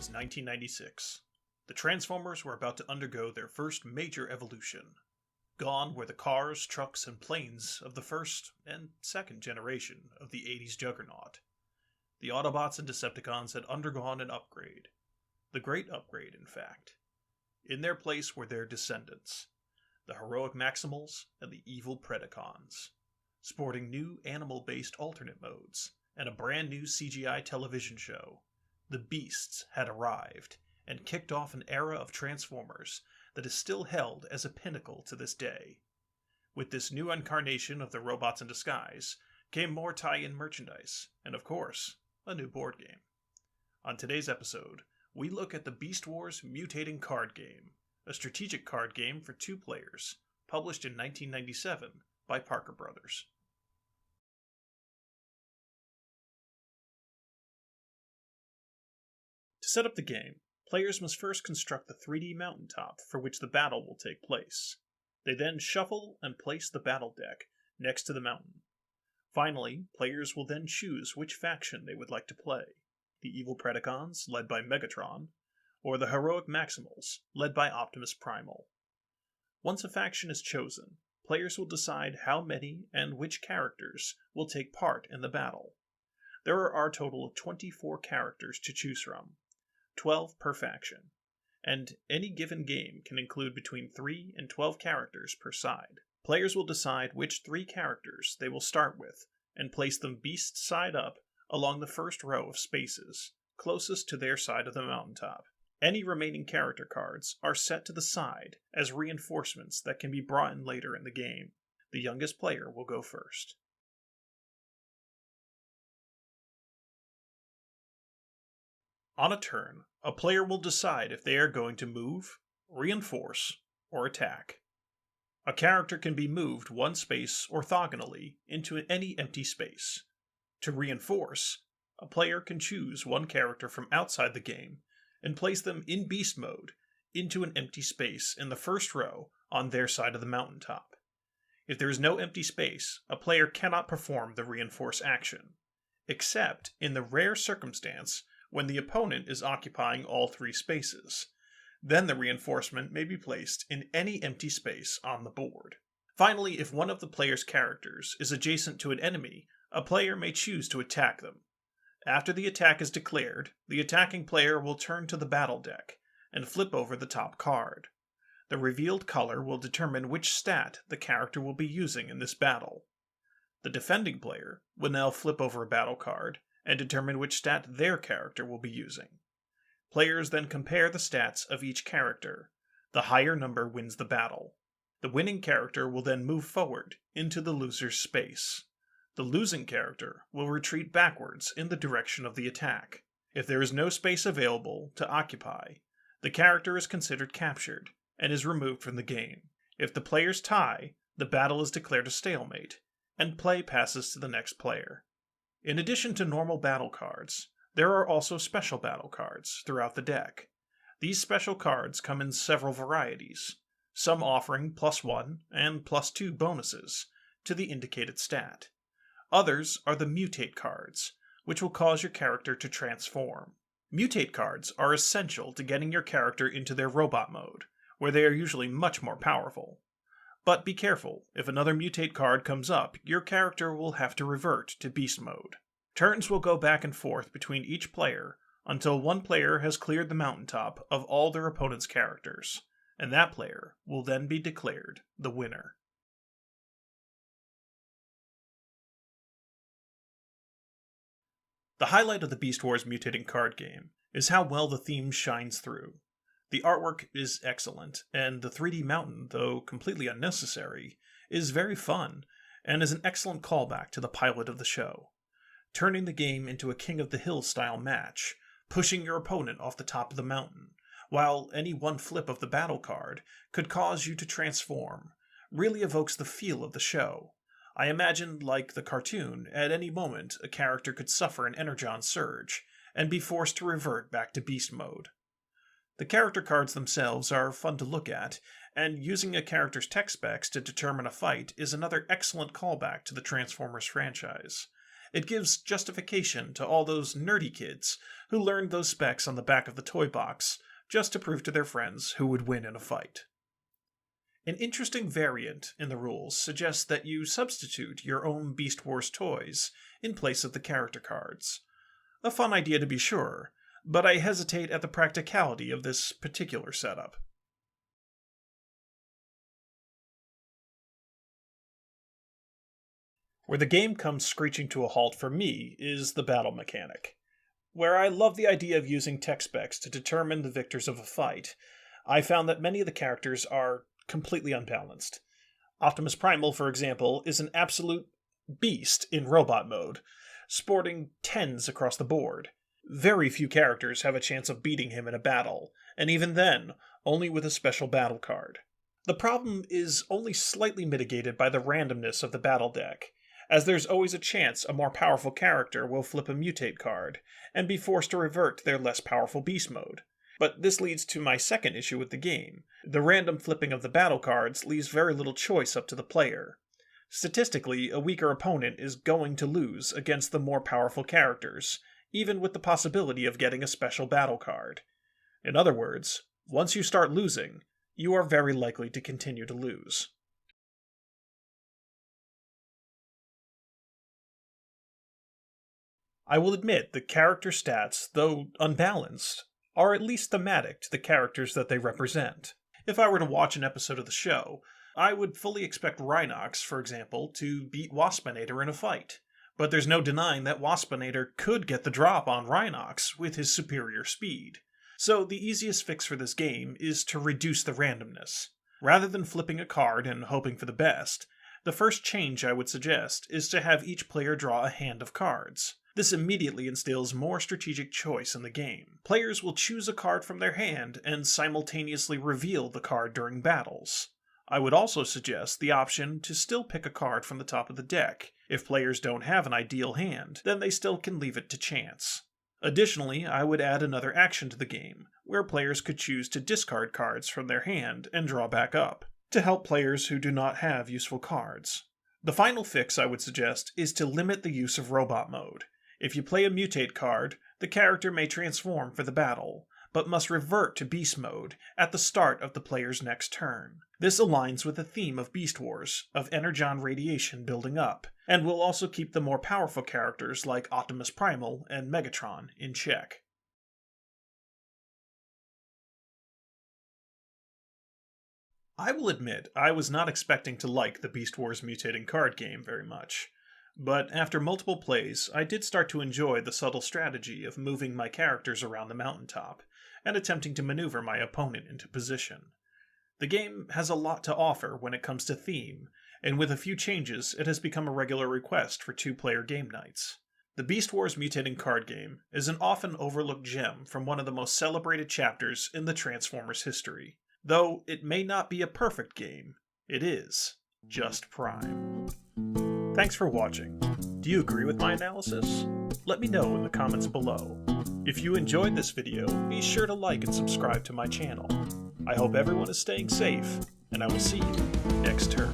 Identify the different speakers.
Speaker 1: was 1996. The Transformers were about to undergo their first major evolution. Gone were the cars, trucks, and planes of the first and second generation of the 80s juggernaut. The Autobots and Decepticons had undergone an upgrade. The Great Upgrade, in fact. In their place were their descendants, the heroic Maximals and the evil Predacons, sporting new animal-based alternate modes and a brand new CGI television show. The Beasts had arrived and kicked off an era of Transformers that is still held as a pinnacle to this day. With this new incarnation of the robots in disguise came more tie-in merchandise, and of course, a new board game. On today's episode, we look at the Beast Wars Mutating card game, a strategic card game for 2 players, published in 1997 by Parker Brothers. To set up the game, players must first construct the 3D mountaintop for which the battle will take place. They then shuffle and place the battle deck next to the mountain. Finally, players will then choose which faction they would like to play, the evil Predacons, led by Megatron, or the heroic Maximals, led by Optimus Primal. Once a faction is chosen, players will decide how many and which characters will take part in the battle. There are a total of 24 characters to choose from, 12 per faction, and any given game can include between 3 and 12 characters per side. Players will decide which 3 characters they will start with and place them beast side up along the first row of spaces, closest to their side of the mountaintop. Any remaining character cards are set to the side as reinforcements that can be brought in later in the game. The youngest player will go first. On a turn, a player will decide if they are going to move, reinforce, or attack. A character can be moved 1 space orthogonally into any empty space. To reinforce, a player can choose 1 character from outside the game and place them in beast mode into an empty space in the first row on their side of the mountaintop. If there is no empty space, a player cannot perform the reinforce action, except in the rare circumstance when the opponent is occupying all 3 spaces. Then the reinforcement may be placed in any empty space on the board. Finally, if one of the player's characters is adjacent to an enemy, a player may choose to attack them. After the attack is declared, the attacking player will turn to the battle deck and flip over the top card. The revealed color will determine which stat the character will be using in this battle. The defending player will now flip over a battle card and determine which stat their character will be using. Players then compare the stats of each character. The higher number wins the battle. The winning character will then move forward into the loser's space. The losing character will retreat backwards in the direction of the attack. If there is no space available to occupy, the character is considered captured and is removed from the game. If the players tie, the battle is declared a stalemate, and play passes to the next player. In addition to normal battle cards, there are also special battle cards throughout the deck. These special cards come in several varieties, some offering +1 and +2 bonuses to the indicated stat. Others are the Mutate cards, which will cause your character to transform. Mutate cards are essential to getting your character into their robot mode, where they are usually much more powerful. But be careful, if another Mutate card comes up, your character will have to revert to beast mode. Turns will go back and forth between each player until one player has cleared the mountaintop of all their opponent's characters, and that player will then be declared the winner. The highlight of the Beast Wars Mutating card game is how well the theme shines through. The artwork is excellent, and the 3D mountain, though completely unnecessary, is very fun, and is an excellent callback to the pilot of the show. Turning the game into a King of the Hill style match, pushing your opponent off the top of the mountain, while any one flip of the battle card could cause you to transform, really evokes the feel of the show. I imagine, like the cartoon, at any moment a character could suffer an energon surge and be forced to revert back to beast mode. The character cards themselves are fun to look at, and using a character's tech specs to determine a fight is another excellent callback to the Transformers franchise. It gives justification to all those nerdy kids who learned those specs on the back of the toy box just to prove to their friends who would win in a fight. An interesting variant in the rules suggests that you substitute your own Beast Wars toys in place of the character cards. A fun idea to be sure, but I hesitate at the practicality of this particular setup. Where the game comes screeching to a halt for me is the battle mechanic. Where I love the idea of using tech specs to determine the victors of a fight, I found that many of the characters are completely unbalanced. Optimus Primal, for example, is an absolute beast in robot mode, sporting 10s across the board. Very few characters have a chance of beating him in a battle, and even then, only with a special battle card. The problem is only slightly mitigated by the randomness of the battle deck, as there's always a chance a more powerful character will flip a mutate card, and be forced to revert to their less powerful beast mode. But this leads to my second issue with the game. The random flipping of the battle cards leaves very little choice up to the player. Statistically, a weaker opponent is going to lose against the more powerful characters, even with the possibility of getting a special battle card. In other words, once you start losing, you are very likely to continue to lose. I will admit the character stats, though unbalanced, are at least thematic to the characters that they represent. If I were to watch an episode of the show, I would fully expect Rhinox, for example, to beat Waspinator in a fight. But there's no denying that Waspinator could get the drop on Rhinox with his superior speed. So the easiest fix for this game is to reduce the randomness. Rather than flipping a card and hoping for the best, the first change I would suggest is to have each player draw a hand of cards. This immediately instills more strategic choice in the game. Players will choose a card from their hand and simultaneously reveal the card during battles. I would also suggest the option to still pick a card from the top of the deck. If players don't have an ideal hand, then they still can leave it to chance. Additionally, I would add another action to the game, where players could choose to discard cards from their hand and draw back up, to help players who do not have useful cards. The final fix I would suggest is to limit the use of robot mode. If you play a mutate card, the character may transform for the battle, but must revert to beast mode at the start of the player's next turn. This aligns with the theme of Beast Wars, of energon radiation building up, and will also keep the more powerful characters like Optimus Primal and Megatron in check. I will admit I was not expecting to like the Beast Wars mutating card game very much. But after multiple plays, I did start to enjoy the subtle strategy of moving my characters around the mountaintop, and attempting to maneuver my opponent into position. The game has a lot to offer when it comes to theme, and with a few changes, it has become a regular request for two-player game nights. The Beast Wars mutating card game is an often overlooked gem from one of the most celebrated chapters in the Transformers history. Though it may not be a perfect game, it is just prime. Thanks for watching. Do you agree with my analysis? Let me know in the comments below. If you enjoyed this video, be sure to like and subscribe to my channel. I hope everyone is staying safe, and I will see you next turn.